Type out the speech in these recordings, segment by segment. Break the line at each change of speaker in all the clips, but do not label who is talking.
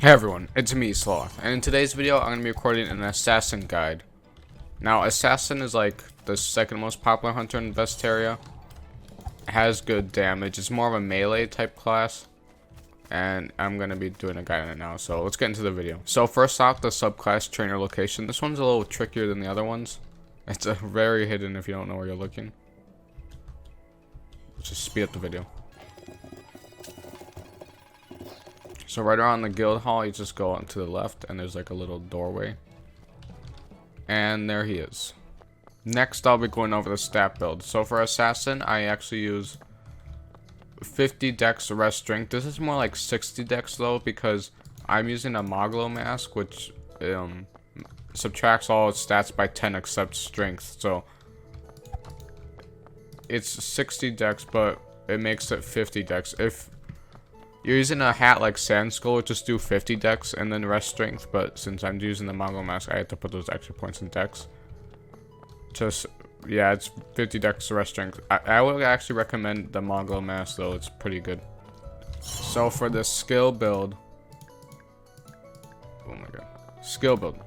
Hey everyone, it's me, Sloth, and in today's video I'm going to be recording an assassin guide. Now, assassin is like the second most popular hunter in Vesteria. It has good damage, it's more of a melee type class, and I'm going to be doing a guide on it now, so let's get into the video. So first off, the subclass trainer location. This one's a little trickier than the other ones. It's very hidden if you don't know where you're looking. Let's just speed up the video. So right around the guild hall, you just go on to the left, and there's like a little doorway. And there he is. Next, I'll be going over the stat build. So for assassin, I actually use 50 dex rest strength. This is more like 60 dex though, because I'm using a Moglo mask, which subtracts all its stats by 10 except strength. So it's 60 dex, but it makes it 50 dex. If you're using a hat like Sand Skull, just do 50 dex and then rest strength, but since I'm using the Moglo mask, I have to put those extra points in dex. Just, yeah, it's 50 dex rest strength. I would actually recommend the Moglo mask though, it's pretty good. So for the skill build, oh my god, skill build.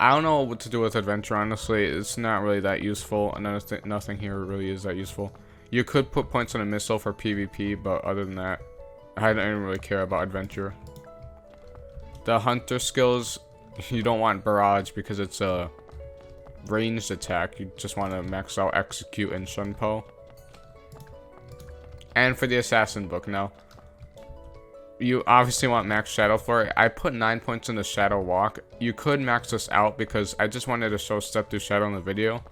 I don't know what to do with adventure, honestly. It's not really that useful, and nothing here really is that useful. You could put points on a missile for PvP, but other than that, I don't really care about adventure. The hunter skills, you don't want barrage because it's a ranged attack. You just want to max out execute and shunpo. And for the assassin book, now, you obviously want max shadow flurry. I put 9 points in the shadow walk. You could max this out because I just wanted to show step through shadow in the video.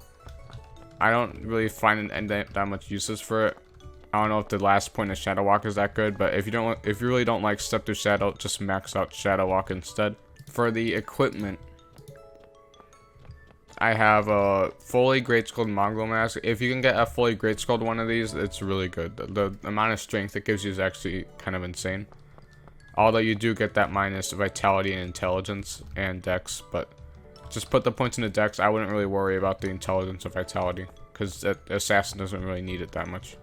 I don't really find that much uses for it. I don't know if the last point of Shadow Walk is that good, but if you really don't like Step Through Shadow, just max out Shadow Walk instead. For the equipment, I have a fully Great Skulled Moglo mask. If you can get a fully Great Skulled one of these, it's really good. The amount of strength it gives you is actually kind of insane. Although you do get that minus vitality and intelligence and dex, but just put the points in the dex. I wouldn't really worry about the intelligence or vitality, because assassin doesn't really need it that much.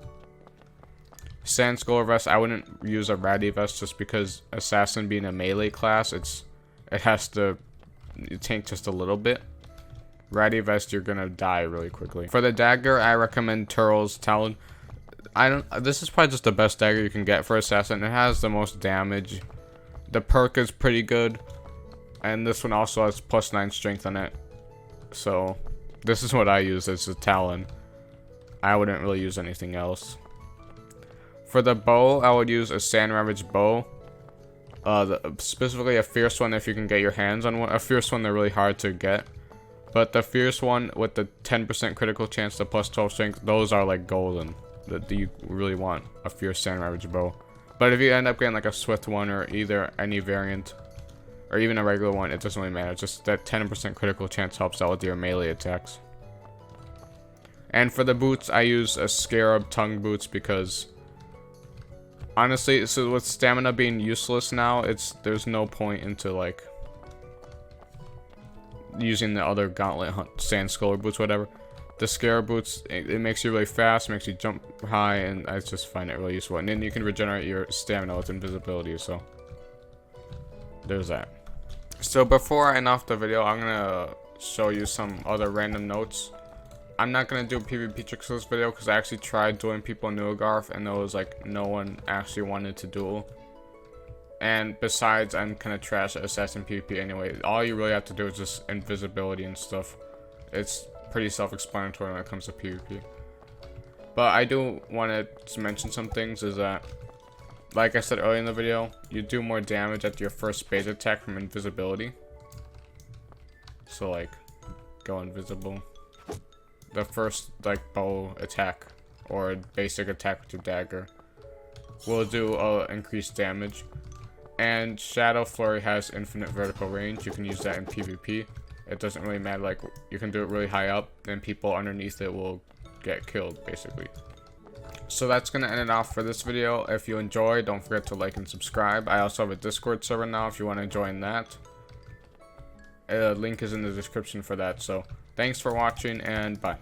Sand Skull vest, I wouldn't use a ratty vest just because assassin being a melee class, it has to tank just a little bit. Ratty vest, you're gonna die really quickly. For the dagger, I recommend Turl's Talon. This is probably just the best dagger you can get for assassin. It has the most damage. The perk is pretty good. And this one also has +9 strength on it. So this is what I use as a Talon. I wouldn't really use anything else. For the bow, I would use a Sand Ravage bow. Specifically a fierce one if you can get your hands on one. A fierce one, they're really hard to get. But the fierce one with the 10% critical chance to +12 strength, those are like golden. That you really want a fierce Sand Ravage bow. But if you end up getting like a swift one or either any variant, or even a regular one, it doesn't really matter. Just that 10% critical chance helps out with your melee attacks. And for the boots, I use a Scarab tongue boots because honestly, so with stamina being useless now, there's no point into like using the other gauntlet sand skull boots, whatever. The Scarab boots, it makes you really fast, makes you jump high, and I just find it really useful. And then you can regenerate your stamina with invisibility, so there's that. So before I end off the video, I'm gonna show you some other random notes. I'm not gonna do PvP tricks for this video because I actually tried dueling people in Neogarth and there was like no one actually wanted to duel. And besides, I'm kind of trash at assassin PvP anyway. All you really have to do is just invisibility and stuff. It's pretty self-explanatory when it comes to PvP. But I do want to mention some things, is that, like I said earlier in the video, you do more damage at your first base attack from invisibility. So like, go invisible. The first like bow attack or basic attack with your dagger will do increased damage. And Shadow Flurry has infinite vertical range. You can use that in PvP. It doesn't really matter, like you can do it really high up and people underneath it will get killed basically. So that's going to end it off for this video. If you enjoyed, don't forget to like and subscribe. I also have a Discord server now if you want to join that. Link is in the description for that. So thanks for watching and bye.